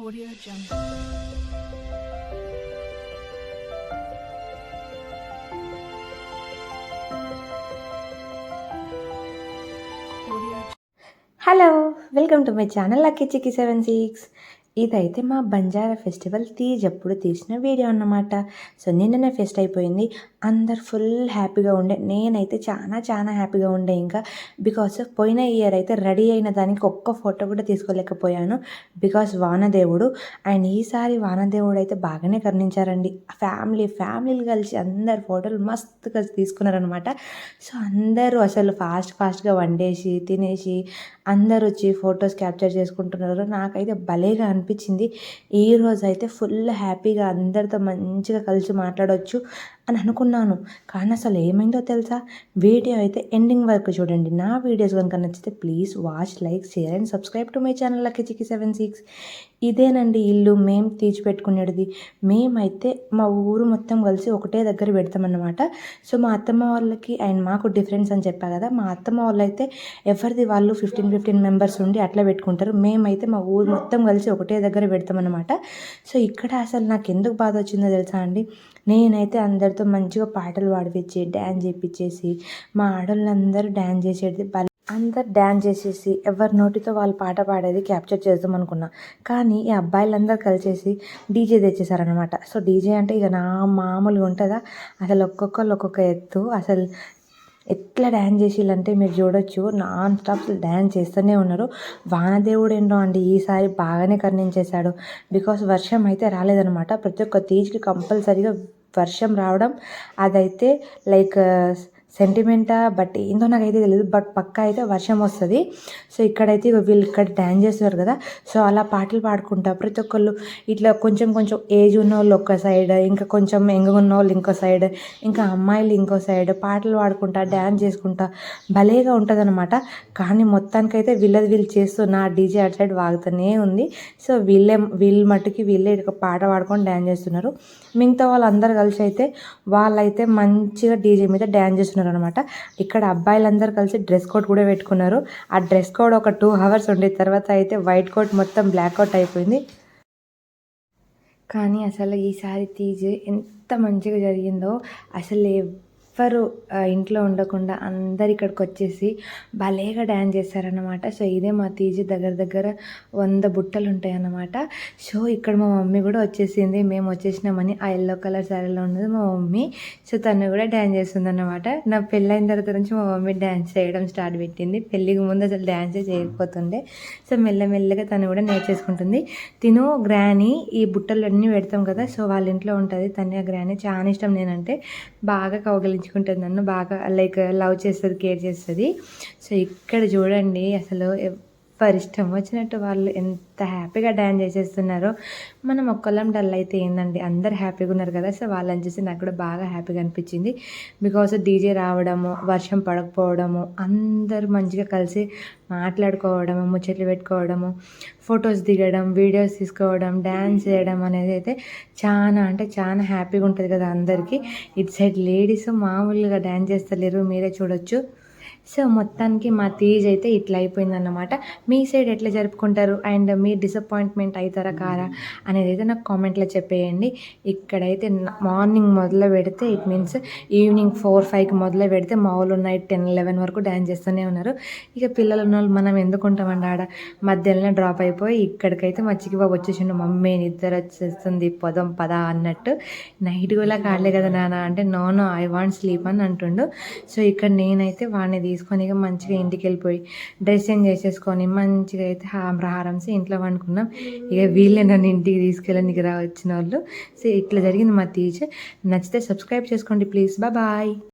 Audio Jungle. Hello, welcome to my channel lucky chikki 76. ఇదైతే మా Banjara festival Teej అప్పుడు తీసిన వీడియో అన్నమాట. సో నిన్ననే ఫెస్ట్ అయిపోయింది, అందరు ఫుల్ హ్యాపీగా ఉండే, నేనైతే చాలా చాలా హ్యాపీగా ఉండే. ఇంకా బికాస్ పోయిన ఇయర్ అయితే రెడీ అయిన దానికి ఒక్క ఫోటో కూడా తీసుకోలేకపోయాను బికాస్ వానదేవుడు. అండ్ ఈసారి వానదేవుడు అయితే బాగానే కరుణించారండి. ఫ్యామిలీలు కలిసి అందరు ఫోటోలు మస్తుగా తీసుకున్నారనమాట. సో అందరూ అసలు ఫాస్ట్గా వండేసి తినేసి అందరు వచ్చి ఫొటోస్ క్యాప్చర్ చేసుకుంటున్నారు. నాకైతే భలేగా అనిపించింది. ఈరోజు అయితే ఫుల్ హ్యాపీగా అందరితో మంచిగా కలిసి మాట్లాడవచ్చు అని అనుకున్నాను. కానీ అసలు ఏమైందో తెలుసా? వీడియో అయితే ఎండింగ్ వరకు చూడండి. నా వీడియోస్ కనుక నచ్చితే please watch, like, share and subscribe to my channel lucky chikki 76. ఇదేనండి ఇల్లు మేము తీర్చిపెట్టుకునేది. మేమైతే మా ఊరు మొత్తం కలిసి ఒకటే దగ్గర పెడతామన్నమాట. సో మా అత్తమ్మ వాళ్ళకి అండ్ మాకు డిఫరెన్స్ అని చెప్పా కదా. మా అత్తమ్మ వాళ్ళు అయితే ఎవరిది వాళ్ళు 15 మెంబర్స్ ఉండి అట్లా పెట్టుకుంటారు. మేమైతే మా ఊరు మొత్తం కలిసి ఒకటే దగ్గర పెడతామన్నమాట. సో ఇక్కడ అసలు నాకు ఎందుకు బాధ వచ్చిందో తెలుసా అండి? నేనైతే అందరితో మంచిగా పాటలు పాడిపించి డ్యాన్స్ చేయించేసి మా ఆడవాళ్ళందరూ డ్యాన్స్ చేసేది, అందరు డ్యాన్స్ చేసేసి ఎవరి నోటితో వాళ్ళు పాట పాడేది క్యాప్చర్ చేద్దాం అనుకున్నా. కానీ ఈ అబ్బాయిలందరూ కలిసేసి డీజే తెచ్చేసారనమాట. సో డీజే అంటే ఇక నా మామూలుగా ఉంటుందా? అసలు ఒక్కొక్కరు ఒక్కొక్క ఎత్తు. అసలు ఎట్లా డ్యాన్స్ చేసిళ్ళంటే మీరు చూడొచ్చు, నాన్ స్టాప్ డ్యాన్స్ చేస్తూనే ఉన్నారు. వానదేవుడు ఏంటో అండి ఈసారి బాగానే కరుణించేశాడు. బికాస్ వర్షం అయితే రాలేదనమాట. ప్రతి ఒక్క తీజ్కి కంపల్సరీగా వర్షం రావడం అదైతే లైక్ సెంటిమెంటా బట్ ఏందో నాకైతే తెలియదు, బట్ పక్కా అయితే వర్షం వస్తుంది. సో ఇక్కడైతే వీళ్ళు ఇక్కడ డ్యాన్స్ చేస్తున్నారు కదా. సో అలా పాటలు పాడుకుంటా ప్రతి ఒక్కళ్ళు ఇట్లా కొంచెం ఏజ్ ఉన్న వాళ్ళు ఒక సైడ్, ఇంకా కొంచెం యంగ్ ఉన్న వాళ్ళు ఇంకో సైడ్, ఇంకా అమ్మాయిలు ఇంకో సైడ్ పాటలు పాడుకుంటా డ్యాన్స్ చేసుకుంటా భలేగా ఉంటుంది అనమాట. కానీ మొత్తానికైతే వీళ్ళు చేస్తూ నా డీజే అటు సైడ్ వాగుతూనే ఉంది. సో వీళ్ళ మట్టుకి వీళ్ళే పాట పాడుకొని డ్యాన్స్ చేస్తున్నారు. మిగతా వాళ్ళందరూ కలిసి అయితే వాళ్ళైతే మంచిగా డీజే మీద డ్యాన్స్ చేస్తున్నారు అనమాట. ఇక్కడ అబ్బాయిలందరూ కలిసి డ్రెస్ కోడ్ కూడా పెట్టుకున్నారు. ఆ డ్రెస్ కోడ్ ఒక 2 hours ఉండే తర్వాత అయితే వైట్ కోట్ మొత్తం బ్లాక్ అవుట్ అయిపోయింది. కానీ అసలు ఈసారి తీజ్ ఎంత మంచిగా జరిగిందో, అసలు ఎవ్వరు ఇంట్లో ఉండకుండా అందరు ఇక్కడికి వచ్చేసి భలేగా డ్యాన్స్ చేస్తారన్నమాట. సో ఇదే మా తీజ్ దగ్గర 100 బుట్టలు ఉంటాయి అన్నమాట. సో ఇక్కడ మా మమ్మీ కూడా వచ్చేసింది. మేము వచ్చేసినామని ఆ ఎల్లో కలర్ శారీలో ఉన్నది మా మమ్మీ. సో తను కూడా డ్యాన్స్ చేస్తుంది అన్నమాట. నా పెళ్ళైన తర్వాత నుంచి మా మమ్మీ డ్యాన్స్ చేయడం స్టార్ట్ పెట్టింది. పెళ్ళికి ముందు అసలు డ్యాన్సే చేయకపోతుండే. సో మెల్లమెల్లగా తను కూడా నేర్చేసుకుంటుంది. తిను గ్రానీ ఈ బుట్టలు అన్నీ పెడతాం కదా. సో వాళ్ళ ఇంట్లో ఉంటుంది. తను గ్రానీ చాలా ఇష్టం నేనంటే, బాగా కౌగలించుకుంటుంది నన్ను, బాగా లైక్ లవ్ చేస్తుంది, కేర్ చేస్తుంది. సో ఇక్కడ చూడండి అసలు ఎవరి ఇష్టం వచ్చినట్టు వాళ్ళు ఎంత హ్యాపీగా డ్యాన్స్ చేసేస్తున్నారో. మనం ఒక్కళ్ళం డల్ అయితే ఏందండి, అందరు హ్యాపీగా ఉన్నారు కదా. సో వాళ్ళని చూసి నాకు కూడా బాగా హ్యాపీగా అనిపించింది. బికాస్ డీజే రావడము, వర్షం పడకపోవడము, అందరూ మంచిగా కలిసి మాట్లాడుకోవడము, ముచ్చట్లు పెట్టుకోవడము, ఫొటోస్ దిగడం, వీడియోస్ తీసుకోవడం, డ్యాన్స్ చేయడం అనేది అయితే చాలా అంటే చాలా హ్యాపీగా ఉంటుంది కదా అందరికీ. ఇటు సైడ్ లేడీస్ మామూలుగా డ్యాన్స్ చేస్తలేరు, మీరే చూడొచ్చు. సో మొత్తానికి మా తీజ్ అయితే ఇట్లా అయిపోయిందన్నమాట. మీ సైడ్ ఎట్లా జరుపుకుంటారు అండ్ మీ డిసప్పాయింట్మెంట్ అవుతారా కారా అనేది అయితే నాకు కామెంట్లో చెప్పేయండి. ఇక్కడైతే మార్నింగ్ మొదలు పెడితే ఇట్ మీన్స్ ఈవినింగ్ 4-5కి మొదలు పెడితే మా వాళ్ళు నైట్ 10-11 వరకు డ్యాన్స్ చేస్తూనే ఉన్నారు. ఇక పిల్లలు ఉన్న వాళ్ళు మనం ఎందుకు ఉంటామండి ఆడ, మధ్యలోనే డ్రాప్ అయిపోయి ఇక్కడికైతే మా చిక్కి బాబు వచ్చేసిండు. మమ్మీ నిద్ర వచ్చేస్తుంది పొదం పద అన్నట్టు. నైట్ కూడా కాడలే కదా నాన్న అంటే, నో ఐ వాంట్ స్లీప్ అని అంటుండు. సో ఇక్కడ నేనైతే వాడిని తీసుకొని ఇక మంచిగా ఇంటికి వెళ్ళిపోయి డ్రెస్ చేంజ్ చేసేసుకొని మంచిగా అయితే ఆరామ్సే ఇంట్లో వండుకున్నాం. ఇక వీళ్ళే నన్ను ఇంటికి తీసుకెళ్ళడానికి వచ్చిన వాళ్ళు. సో ఇట్లా జరిగింది మా తీజ్. నచ్చితే సబ్స్క్రైబ్ చేసుకోండి ప్లీజ్. బాయ్.